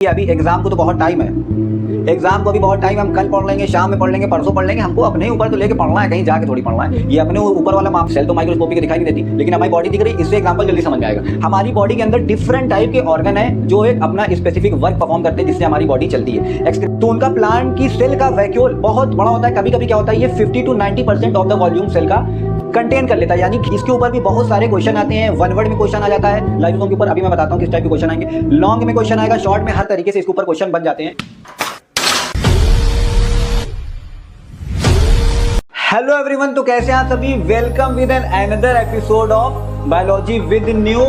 अभी एग्जाम को तो बहुत टाइम है, एग्जाम को अभी बहुत टाइम, हम कल पढ़ लेंगे, शाम में पढ़ लेंगे, परसों पढ़ लेंगे, हमको अपने ऊपर तो लेके पढ़ना है, कहीं जाके थोड़ी पढ़ना है। ये अपने ऊपर वाला माप सेल तो माइक्रोस्कोपी के दिखाई नहीं देती, लेकिन हमारी बॉडी दिख रही, इससे एग्जांपल जल्दी समझ में आएगा। हमारी बॉडी के अंदर डिफरेंट टाइप के ऑर्गन है जो एक अपना स्पेसिफिक वर्क परफॉर्म करते हैं जिससे हमारी बॉडी चलती है। तो उनका प्लांट की सेल का वैक्यूल बहुत बड़ा होता है, कभी कभी क्या होता है ये 50 to 90% of the volume cell का कंटेन कर लेता है। यानी इसके ऊपर भी बहुत सारे क्वेश्चन आते हैं, वन वर्ड में क्वेश्चन आ जाता है, लाइसोसोम के ऊपर अभी मैं बताता हूं किस टाइप के क्वेश्चन आएंगे, लॉन्ग में क्वेश्चन आएगा, शॉर्ट में, हर तरीके से इसके ऊपर क्वेश्चन बन जाते हैं। हेलो एवरीवन, तो कैसे हैं सभी, welcome with an another episode of biology with new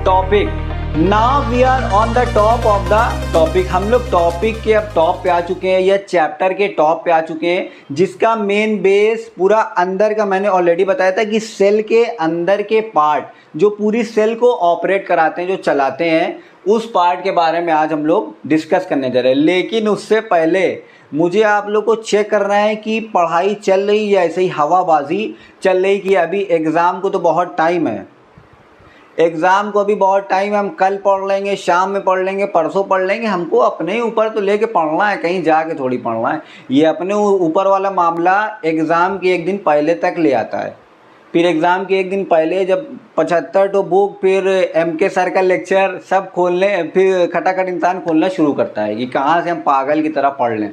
topic. Now we are on the top of the topic. हम लोग टॉपिक के अब टॉप पे आ चुके हैं, या चैप्टर के टॉप पे आ चुके हैं, जिसका मेन बेस पूरा अंदर का मैंने ऑलरेडी बताया था कि सेल के अंदर के पार्ट जो पूरी सेल को ऑपरेट कराते हैं, जो चलाते हैं, उस पार्ट के बारे में आज हम लोग डिस्कस करने जा रहे हैं। लेकिन उससे पहले मुझे आप लोग को चेक करना है कि पढ़ाई चल रही है ऐसे ही हवाबाजी चल रही, कि अभी एग्ज़ाम को तो बहुत टाइम है, एग्ज़ाम को अभी बहुत टाइम है, हम कल पढ़ लेंगे, शाम में पढ़ लेंगे, परसों पढ़ लेंगे, हमको अपने ऊपर तो लेके पढ़ना है, कहीं जाके थोड़ी पढ़ना है। ये अपने ऊपर वाला मामला एग्ज़ाम के एक दिन पहले तक ले आता है। फिर एग्ज़ाम के एक दिन पहले जब 75 तो बुक, फिर MK सर का लेक्चर सब खोलने, फिर खटाखट इंसान खोलना शुरू करता है कि कहाँ से हम पागल की तरह पढ़ लें।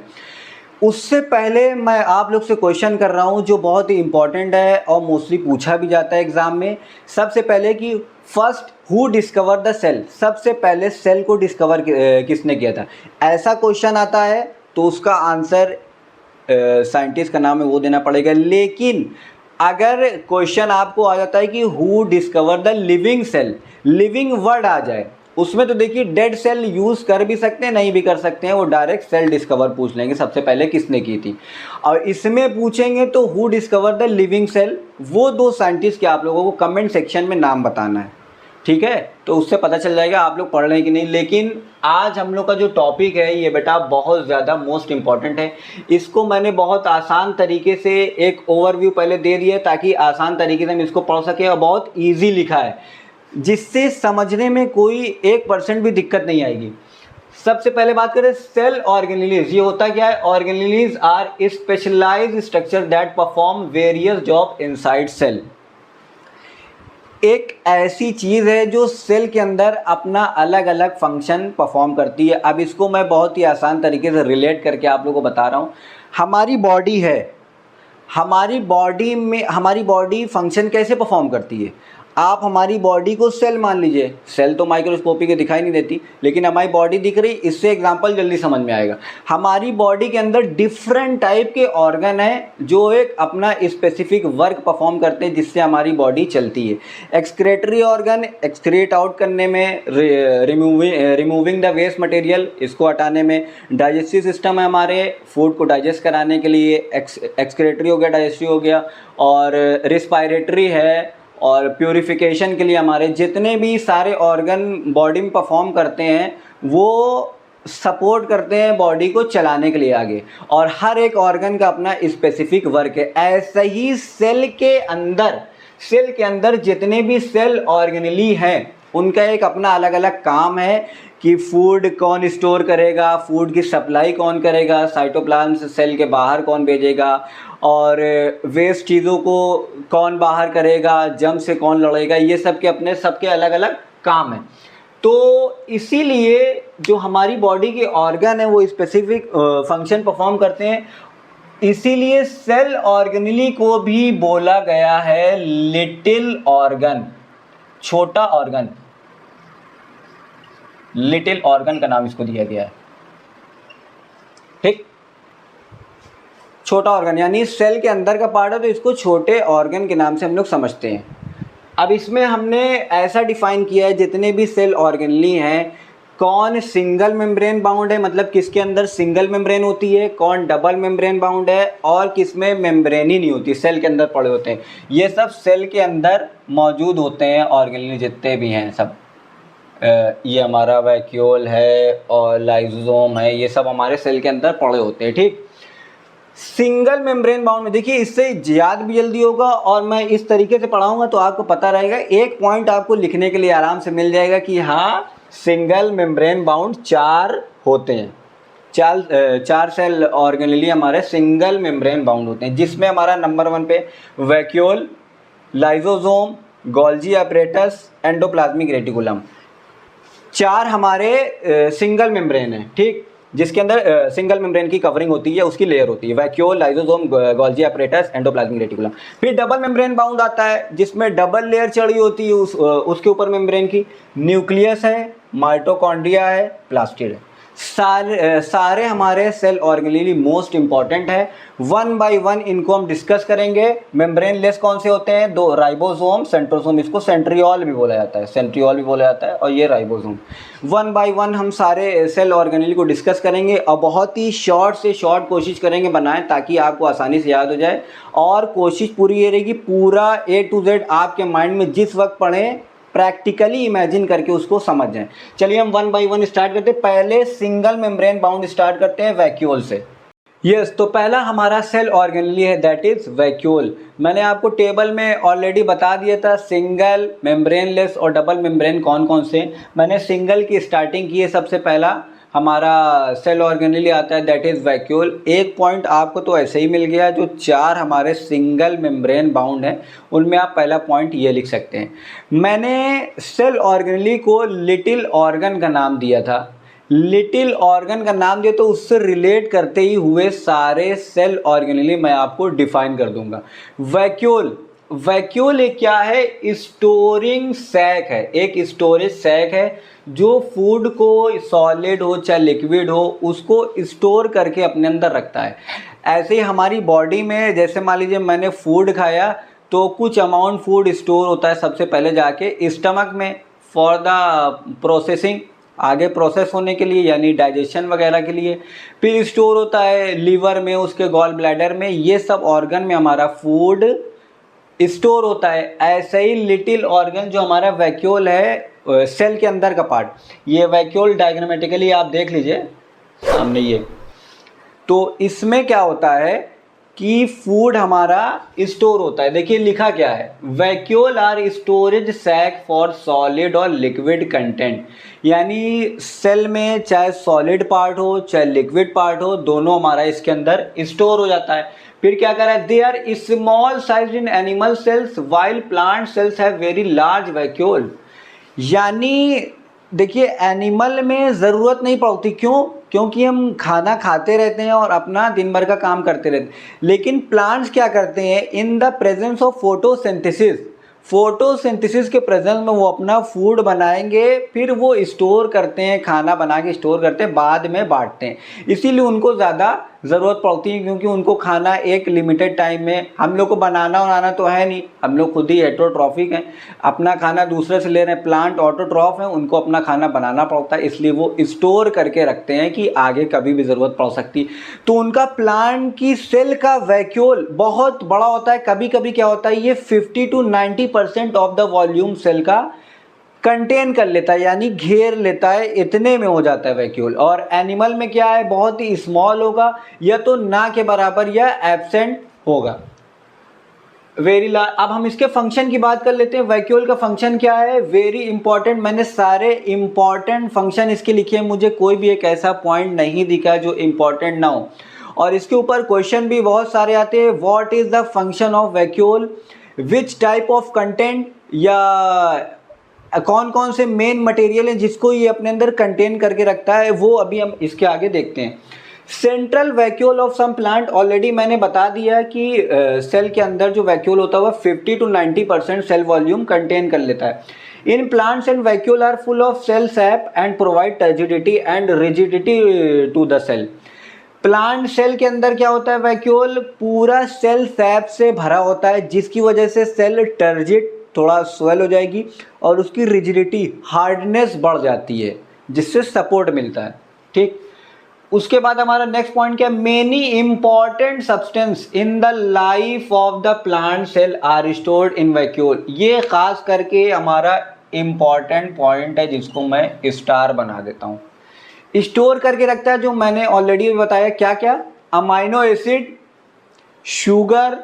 उससे पहले मैं आप लोग से क्वेश्चन कर रहा हूँ जो बहुत ही इंपॉर्टेंट है और मोस्टली पूछा भी जाता है एग्ज़ाम में। सबसे पहले कि first who discover the cell, सबसे पहले सेल को डिस्कवर किसने किया था, ऐसा क्वेश्चन आता है तो उसका आंसर साइंटिस्ट का नाम है वो देना पड़ेगा। लेकिन अगर क्वेश्चन आपको आ जाता है कि who discover the living cell, living word आ जाए, उसमें तो देखिए डेड सेल यूज़ कर भी सकते हैं, नहीं भी कर सकते हैं, वो डायरेक्ट सेल डिस्कवर पूछ लेंगे सबसे पहले किसने की थी। और इसमें पूछेंगे तो who discover the living cell, वो दो साइंटिस्ट के आप लोगों को कमेंट सेक्शन में नाम बताना है, ठीक है, तो उससे पता चल जाएगा आप लोग पढ़ रहे हैं कि नहीं। लेकिन आज हम लोग का जो टॉपिक है ये बेटा बहुत ज़्यादा मोस्ट इम्पॉर्टेंट है। इसको मैंने बहुत आसान तरीके से एक ओवरव्यू पहले दे दिया ताकि आसान तरीके से हम इसको पढ़ सकें, और बहुत ईजी लिखा है जिससे समझने में कोई 1% भी दिक्कत नहीं आएगी। सबसे पहले बात करें सेल ऑर्गेनेलीज, ये होता क्या है, organelles are specialised structure that perform various job inside cell. एक ऐसी चीज़ है जो सेल के अंदर अपना अलग अलग फंक्शन परफॉर्म करती है। अब इसको मैं बहुत ही आसान तरीके से रिलेट करके आप लोगों को बता रहा हूँ। हमारी बॉडी है, हमारी बॉडी में हमारी बॉडी फंक्शन कैसे परफॉर्म करती है। आप हमारी बॉडी को सेल मान लीजिए, सेल तो माइक्रोस्कोपी के दिखाई नहीं देती, लेकिन हमारी बॉडी दिख रही, इससे एग्जांपल जल्दी समझ में आएगा। हमारी बॉडी के अंदर डिफरेंट टाइप के ऑर्गन है जो एक अपना स्पेसिफिक वर्क परफॉर्म करते हैं जिससे हमारी बॉडी चलती है। एक्सक्रेटरी ऑर्गन एक्सक्रेट आउट करने में, रिमूविंग द वेस्ट मटेरियल, इसको हटाने में। डाइजेस्टिव सिस्टम है हमारे, फूड को डाइजेस्ट कराने के लिए, एक्सक्रेटरी हो गया, डाइजेस्टिव हो गया, और रिस्पायरेटरी है, और प्यूरिफिकेशन के लिए हमारे जितने भी सारे ऑर्गन बॉडी में परफॉर्म करते हैं वो सपोर्ट करते हैं बॉडी को चलाने के लिए आगे, और हर एक ऑर्गन का अपना स्पेसिफिक वर्क है। ऐसे ही सेल के अंदर जितने भी सेल ऑर्गेनेली हैं उनका एक अपना अलग अलग काम है कि फूड कौन स्टोर करेगा, फूड की सप्लाई कौन करेगा, साइटोप्लाज्म से सेल के बाहर कौन भेजेगा, और वेस्ट चीज़ों को कौन बाहर करेगा, जम से कौन लड़ेगा, ये सबके अलग अलग काम है। तो इसीलिए जो हमारी बॉडी के ऑर्गन है वो स्पेसिफिक फंक्शन परफॉर्म करते हैं। इसीलिए सेल ऑर्गेनेली को भी बोला गया है लिटिल ऑर्गन, छोटा ऑर्गन, लिटिल ऑर्गन का नाम इसको दिया गया है, ठीक। छोटा ऑर्गन यानी सेल के अंदर का पार्ट है तो इसको छोटे ऑर्गन के नाम से हम लोग समझते हैं। अब इसमें हमने ऐसा डिफाइन किया है जितने भी सेल ऑर्गेनली हैं, कौन सिंगल मेम्ब्रेन बाउंड है, मतलब किसके अंदर सिंगल मेम्ब्रेन होती है, कौन डबल मेम्ब्रेन बाउंड है, और किसमें मेम्ब्रेन ही नहीं होती, सेल के अंदर पड़े होते हैं। ये सब सेल के अंदर मौजूद होते हैं ऑर्गेनली जितने भी हैं सब। ये हमारा वैक्यूल है और लाइसोसोम है, ये सब हमारे सेल के अंदर पड़े होते हैं, ठीक। सिंगल मेम्ब्रेन बाउंड में देखिए इससे याद भी जल्दी होगा, और मैं इस तरीके से पढ़ाऊंगा तो आपको पता रहेगा, एक पॉइंट आपको लिखने के लिए आराम से मिल जाएगा कि हाँ सिंगल मेम्ब्रेन बाउंड 4 होते हैं। चार सेल ऑर्गेनेली हमारे सिंगल मेम्ब्रेन बाउंड होते हैं, जिसमें हमारा नंबर 1 पे vacuole, lysosome, Golgi apparatus, endoplasmic reticulum, 4 हमारे सिंगल मेम्ब्रेन है, ठीक, जिसके अंदर सिंगल मेम्ब्रेन की कवरिंग होती है, उसकी लेयर होती है, vacuole, lysosome, Golgi apparatus, endoplasmic reticulum. फिर डबल मेम्ब्रेन बाउंड आता है, जिसमें डबल लेयर चढ़ी होती है उसके ऊपर मेम्ब्रेन की, न्यूक्लियस है, माइटोकॉन्ड्रिया है, प्लास्टिड है। सारे हमारे सेल ऑर्गेनेली मोस्ट इंपॉर्टेंट है। 1 बाय 1 इनको हम डिस्कस करेंगे। मेम्ब्रेन लेस कौन से होते हैं? 2, राइबोसोम, सेंट्रोसोम, इसको सेंट्रियोल भी बोला जाता है, सेंट्रियोल भी बोला जाता है, और ये राइबोसोम। 1 बाय 1 हम सारे सेल ऑर्गेनेली को डिस्कस करेंगे और बहुत ही शॉर्ट से शॉर्ट कोशिश करेंगे बनाएं, ताकि आपको आसानी से याद हो जाए। और कोशिश पूरी ये रहेगी, पूरा A to Z आपके माइंड में जिस वक्त पढ़ें प्रैक्टिकली इमेजिन करके उसको समझ जाएं। चलिए हम 1 बाय 1 स्टार्ट करते हैं। पहले सिंगल मेम्ब्रेन बाउंड स्टार्ट करते हैं वैक्यूल से। यस, तो पहला हमारा सेल ऑर्गेनेली है, दैट इज वैक्यूल। मैंने आपको टेबल में ऑलरेडी बता दिया था सिंगल, मेम्ब्रेनलेस और डबल मेम्ब्रेन कौन कौन से। मैंने सिंगल की स्टार्टिंग की है। सबसे पहला हमारा सेल ऑर्गेनेली आता है, दैट इज वैक्यूल। एक पॉइंट आपको तो ऐसे ही मिल गया, जो 4 हमारे सिंगल मेम्ब्रेन बाउंड हैं उनमें आप पहला पॉइंट ये लिख सकते हैं। मैंने सेल ऑर्गेनेली को लिटिल ऑर्गन का नाम दिया था। लिटिल ऑर्गन का नाम दिया तो उससे रिलेट करते ही हुए सारे सेल ऑर्गेनेली मैं आपको डिफाइन कर दूंगा। वैक्यूल एक क्या है? स्टोरिंग सैक है, एक स्टोरेज सैक है जो फूड को, सॉलिड हो चाहे लिक्विड हो, उसको स्टोर करके अपने अंदर रखता है। ऐसे ही हमारी बॉडी में, जैसे मान लीजिए मैंने फूड खाया तो कुछ अमाउंट फूड स्टोर होता है सबसे पहले जाके स्टमक में फॉर द प्रोसेसिंग, आगे प्रोसेस होने के लिए, यानी डाइजेशन वगैरह के लिए। फिर स्टोर होता है लीवर में, उसके गॉल ब्लैडर में, ये सब ऑर्गन में हमारा फूड स्टोर होता है। ऐसे ही लिटिल ऑर्गन जो हमारा वैक्यूल है, सेल के अंदर का पार्ट, ये वैक्यूल डायग्रामेटिकली आप देख लीजिए सामने ये। तो इसमें क्या होता है कि फूड हमारा स्टोर होता है। देखिए लिखा क्या है, vacuole are storage sac for solid और लिक्विड कंटेंट। यानी सेल में चाहे सॉलिड पार्ट हो चाहे लिक्विड पार्ट हो, दोनों हमारा इसके अंदर स्टोर हो जाता है। फिर क्या कर रहा है, they are small size in animal cells while plant cells have very large vacuole. यानी देखिए एनिमल में ज़रूरत नहीं पड़ती, क्यों? क्योंकि हम खाना खाते रहते हैं और अपना दिन भर का काम करते रहते हैं। लेकिन प्लांट्स क्या करते हैं, in the presence of photosynthesis के प्रेजेंस में वो अपना फूड बनाएंगे, फिर वो स्टोर करते हैं, खाना बना के स्टोर करते हैं, बाद में बांटते हैं। इसीलिए उनको ज़्यादा ज़रूरत पड़ती है, क्योंकि उनको खाना एक लिमिटेड टाइम में, हम लोग को बनाना तो है नहीं, हम लोग खुद ही हेटेरोट्रॉफिक हैं, अपना खाना दूसरे से ले रहे हैं। प्लांट ऑटोट्रॉफ हैं, उनको अपना खाना बनाना पड़ता है, इसलिए वो स्टोर करके रखते हैं कि आगे कभी भी ज़रूरत पड़ सकती। तो उनका प्लांट की सेल का वैक्यूल बहुत बड़ा होता है। कभी कभी क्या होता है, ये 50 to 90% of the volume cell का कंटेन कर लेता है, यानी घेर लेता है, इतने में हो जाता है वैक्यूल। और एनिमल में क्या है, बहुत ही स्मॉल होगा, या तो ना के बराबर या एब्सेंट होगा, वेरी लार्ज। अब हम इसके फंक्शन की बात कर लेते हैं। वैक्यूल का फंक्शन क्या है, वेरी इंपॉर्टेंट। मैंने सारे इंपॉर्टेंट फंक्शन इसके लिखे हैं, मुझे कोई भी एक ऐसा पॉइंट नहीं दिखा जो इंपॉर्टेंट ना हो। और इसके ऊपर क्वेश्चन भी बहुत सारे आते हैं। What is the function of vacuole, which type of content, या कौन कौन से मेन मटेरियल हैं जिसको ये अपने अंदर कंटेन करके रखता है, वो अभी हम इसके आगे देखते हैं। Central vacuole of some plant, already मैंने बता दिया कि सेल के अंदर जो वैक्यूल होता है वह 50 to 90% सेल वॉल्यूम कंटेन कर लेता है। In plants and vacuole are full of cell sap and provide turgidity and rigidity to the cell. Plant cell के अंदर क्या होता है, वैक्यूल पूरा सेल सैप से भरा होता है, जिसकी वजह से सेल टर्जिड, थोड़ा स्वेल हो जाएगी, और उसकी रिजिडिटी, हार्डनेस बढ़ जाती है, जिससे सपोर्ट मिलता है। ठीक, उसके बाद हमारा नेक्स्ट पॉइंट क्या है, many important substance in the life of the plant cell are stored in vacuole. ये खास करके हमारा इंपॉर्टेंट पॉइंट है, जिसको मैं स्टार बना देता हूँ। स्टोर करके रखता है, जो मैंने ऑलरेडी बताया, क्या क्या, amino acid, sugar,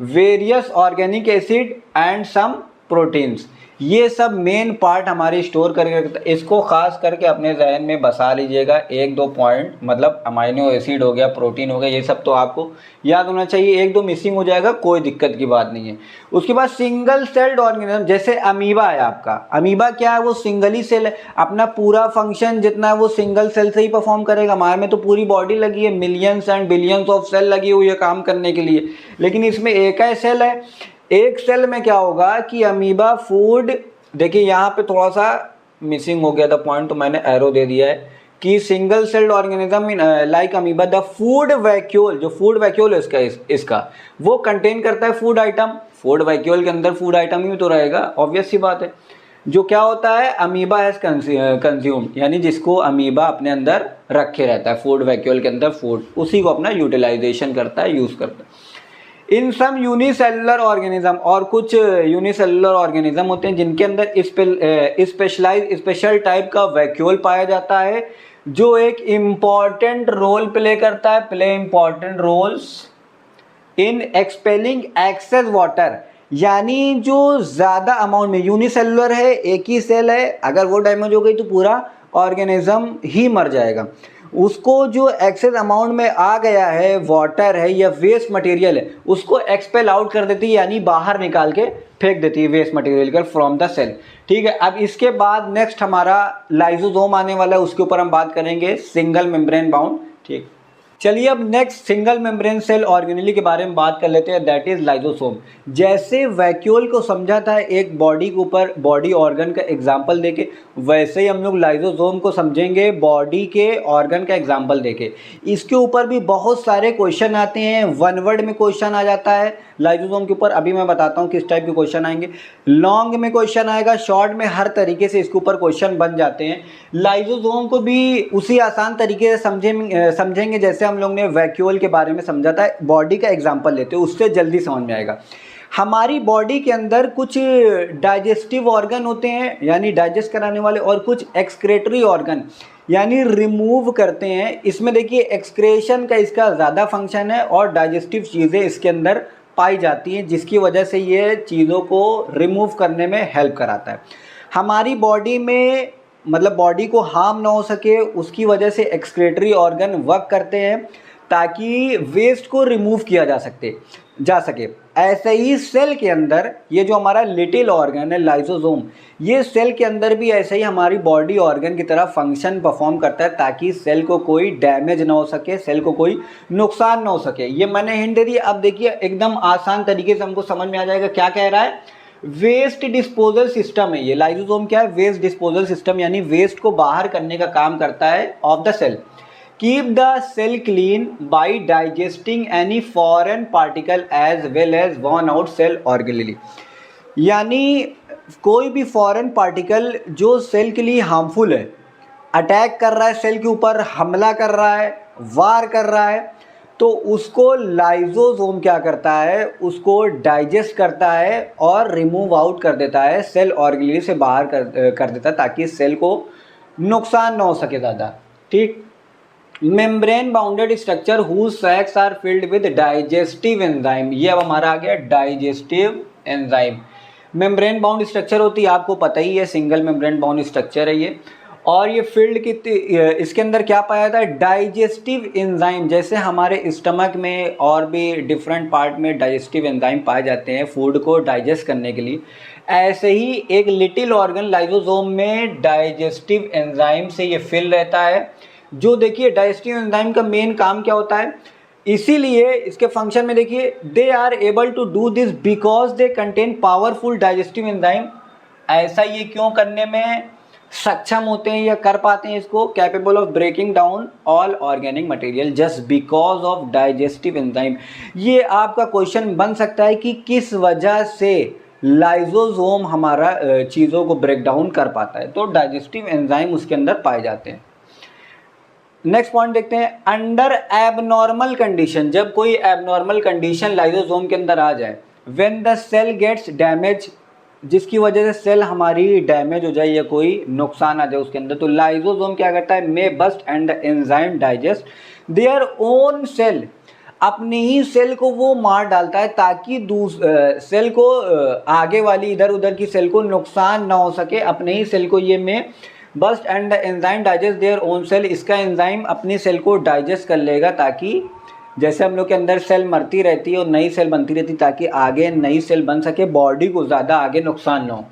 various organic acid and some proteins. ये सब मेन पार्ट हमारे स्टोर करके रखता है। इसको खास करके अपने जहन में बसा लीजिएगा, 1-2 पॉइंट, मतलब अमाइनो एसिड हो गया, प्रोटीन हो गया, ये सब तो आपको याद होना चाहिए। 1-2 मिसिंग हो जाएगा कोई दिक्कत की बात नहीं है। उसके बाद सिंगल सेल्ड ऑर्गेनिज्म, जैसे अमीबा है आपका, अमीबा क्या है, वो सिंगल ही सेल है, अपना पूरा फंक्शन जितना है वो सिंगल सेल से ही परफॉर्म करेगा। हमारे में तो पूरी बॉडी लगी है, millions and billions of cell लगी हुई है काम करने के लिए, लेकिन इसमें एक ही सेल है। एक सेल में क्या होगा कि अमीबा फूड, देखिए यहाँ पे थोड़ा सा मिसिंग हो गया था पॉइंट, तो मैंने एरो दे दिया है कि single celled organism like amoeba the food vacuole, जो फूड वैक्यूल है इसका वो कंटेन करता है फूड आइटम। फूड वैक्यूल के अंदर फूड आइटम ही तो रहेगा, ऑब्वियस सी बात है। जो क्या होता है, अमीबा हैज कंज्यूम्ड, यानी जिसको अमीबा अपने अंदर रखे रहता है फूड वैक्यूल के अंदर, फूड उसी को अपना यूटिलाइजेशन करता है, यूज करता है। इन सम यूनिसेलुलर ऑर्गेनिज्म, और कुछ यूनिसेलुलर ऑर्गेनिज्म होते हैं जिनके अंदर स्पेशल टाइप का वैक्यूल पाया जाता है, जो एक इम्पॉर्टेंट रोल प्ले करता है, play important roles in expelling excess water. यानी जो ज़्यादा अमाउंट में, यूनिसेलुलर है, एक ही सेल है, अगर वो डैमेज हो गई तो पूरा ऑर्गेनिज्म ही मर जाएगा। उसको जो एक्सेस अमाउंट में आ गया है, वाटर है या वेस्ट मटेरियल है, उसको एक्सपेल आउट कर देती है, यानी बाहर निकाल के फेंक देती है वेस्ट मटेरियल कर फ्रॉम द सेल। ठीक है, अब इसके बाद नेक्स्ट हमारा लाइसोसोम आने वाला है, उसके ऊपर हम बात करेंगे, सिंगल मेम्ब्रेन बाउंड। ठीक, चलिए अब next single membrane cell organelle के बारे में बात कर लेते हैं, दैट इज लाइसोसोम। जैसे वैक्यूल को समझा था एक बॉडी के ऊपर बॉडी ऑर्गन का एग्जांपल देके, वैसे ही हम लोग लाइसोसोम को समझेंगे बॉडी के ऑर्गन का एग्जांपल देके। इसके ऊपर भी बहुत सारे क्वेश्चन आते हैं, वन वर्ड में क्वेश्चन आ जाता है लाइसोसोम के ऊपर, अभी मैं बताता हूँ किस टाइप के क्वेश्चन आएंगे। लॉन्ग में क्वेश्चन आएगा, शॉर्ट में, हर तरीके से इसके ऊपर क्वेश्चन बन जाते हैं। लाइसोसोम को भी उसी आसान तरीके से समझेंगे जैसे हम लोग ने वैक्यूल के बारे में समझा था। बॉडी का एग्जांपल लेते हैं, उससे जल्दी समझ में आएगा। हमारी बॉडी के अंदर कुछ डाइजेस्टिव ऑर्गन होते हैं, यानी डाइजेस्ट कराने वाले, और कुछ एक्सक्रेटरी ऑर्गन, यानी रिमूव करते हैं। इसमें देखिए एक्सक्रेशन का इसका ज़्यादा फंक्शन है, और डाइजेस्टिव चीज़ें इसके अंदर पाई जाती हैं, जिसकी वजह से ये चीज़ों को रिमूव करने में हेल्प कराता है। हमारी बॉडी में, मतलब बॉडी को हार्म ना हो सके, उसकी वजह से एक्सक्रेटरी ऑर्गन वर्क करते हैं ताकि वेस्ट को रिमूव किया जा सके। ऐसे ही सेल के अंदर ये जो हमारा लिटिल ऑर्गन है लाइसोसोम, ये सेल के अंदर भी ऐसे ही हमारी बॉडी ऑर्गन की तरह फंक्शन परफॉर्म करता है ताकि सेल को कोई डैमेज ना हो सके, सेल को कोई नुकसान ना हो सके। ये मैंने हिंट दे दी, अब देखिए एकदम आसान तरीके से हमको समझ में आ जाएगा क्या कह रहा है। वेस्ट डिस्पोजल सिस्टम है ये लाइसोसोम। क्या है? वेस्ट डिस्पोजल सिस्टम, यानी वेस्ट को बाहर करने का काम करता है of the cell. Keep the cell clean by digesting any foreign particle as well as worn out cell organelle. यानी कोई भी फॉरेन पार्टिकल जो सेल के लिए हार्मफुल है, अटैक कर रहा है सेल के ऊपर, हमला कर रहा है, वार कर रहा है, तो उसको लाइसोसोम क्या करता है, उसको डाइजेस्ट करता है और रिमूव आउट कर देता है, सेल ऑर्गेनेली से बाहर कर देता है ताकि सेल को नुकसान ना हो सके ज़्यादा। ठीक, membrane bounded structure whose sacs are filled with digestive enzyme. ये अब हमारा आ गया digestive enzyme. Membrane bound structure होती है, आपको पता ही है, सिंगल मेम्ब्रेन बाउंड स्ट्रक्चर है ये। और ये फील्ड की, इसके अंदर क्या पाया जाता है, डाइजेस्टिव एंजाइम। जैसे हमारे स्टमक में और भी डिफरेंट पार्ट में डाइजेस्टिव एंजाइम पाए जाते हैं फूड को डाइजेस्ट करने के लिए, ऐसे ही एक लिटिल ऑर्गन लाइसोसोम में डाइजेस्टिव एंजाइम से ये फिल रहता है। जो देखिए डाइजेस्टिव एंजाइम का मेन काम क्या होता है, इसीलिए इसके फंक्शन में देखिए, they are able to do this because they contain powerful digestive enzyme. ऐसा ये क्यों करने में सक्षम होते हैं या कर पाते हैं इसको, capable of breaking down all organic material just because of digestive enzyme. ये आपका क्वेश्चन बन सकता है कि किस वजह से लाइसोसोम हमारा चीज़ों को ब्रेक डाउन कर पाता है, तो डाइजेस्टिव एंजाइम उसके अंदर पाए जाते हैं। नेक्स्ट पॉइंट देखते हैं, अंडर एबनॉर्मल कंडीशन, जब कोई एबनॉर्मल कंडीशन लाइसोसोम के अंदर आ जाए, when the cell gets damage, जिसकी वजह से सेल हमारी डैमेज हो जाए या कोई नुकसान आ जाए उसके अंदर, तो लाइसोसोम क्या करता है, may burst and the enzyme digest their own cell. अपने ही सेल को वो मार डालता है ताकि सेल को आगे वाली इधर उधर की सेल को नुकसान ना हो सके। अपने ही सेल को ये में burst and the enzyme digest their own cell, इसका एंजाइम अपनी सेल को डाइजेस्ट कर लेगा ताकि जैसे हम लोग के अंदर सेल मरती रहती है और नई सेल बनती रहती है ताकि आगे नई सेल बन सके, बॉडी को ज़्यादा आगे नुकसान ना हो।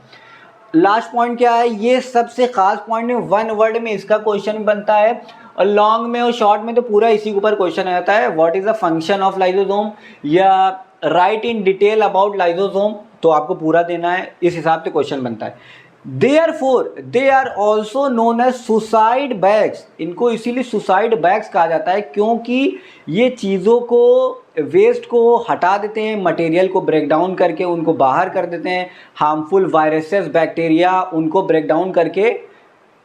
लास्ट पॉइंट क्या है, ये सबसे खास पॉइंट है, वन वर्ड में इसका क्वेश्चन बनता है और लॉन्ग में और शॉर्ट में तो पूरा इसी के ऊपर क्वेश्चन आ जाता है। What is the function of lysosome या write in detail about lysosome, तो आपको पूरा देना है, इस हिसाब से क्वेश्चन बनता है। Therefore, they are also known as suicide bags, इनको इसीलिए सुसाइड बैग्स कहा जाता है क्योंकि ये चीज़ों को वेस्ट को हटा देते हैं, मटेरियल को ब्रेक डाउन करके उनको बाहर कर देते हैं, हार्मफुल वायरसेस बैक्टीरिया उनको ब्रेक डाउन करके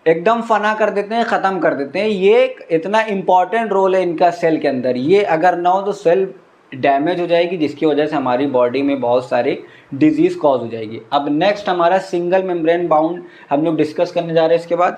एकदम फना कर देते हैं, ख़त्म कर देते हैं। ये इतना इम्पॉर्टेंट रोल है इनका सेल के अंदर, ये अगर ना हो तो सेल डैमेज हो जाएगी जिसकी वजह से हमारी बॉडी में बहुत सारी डिजीज़ कॉज हो जाएगी। अब नेक्स्ट हमारा सिंगल मेम्ब्रेन बाउंड हम लोग डिस्कस करने जा रहे हैं इसके बाद।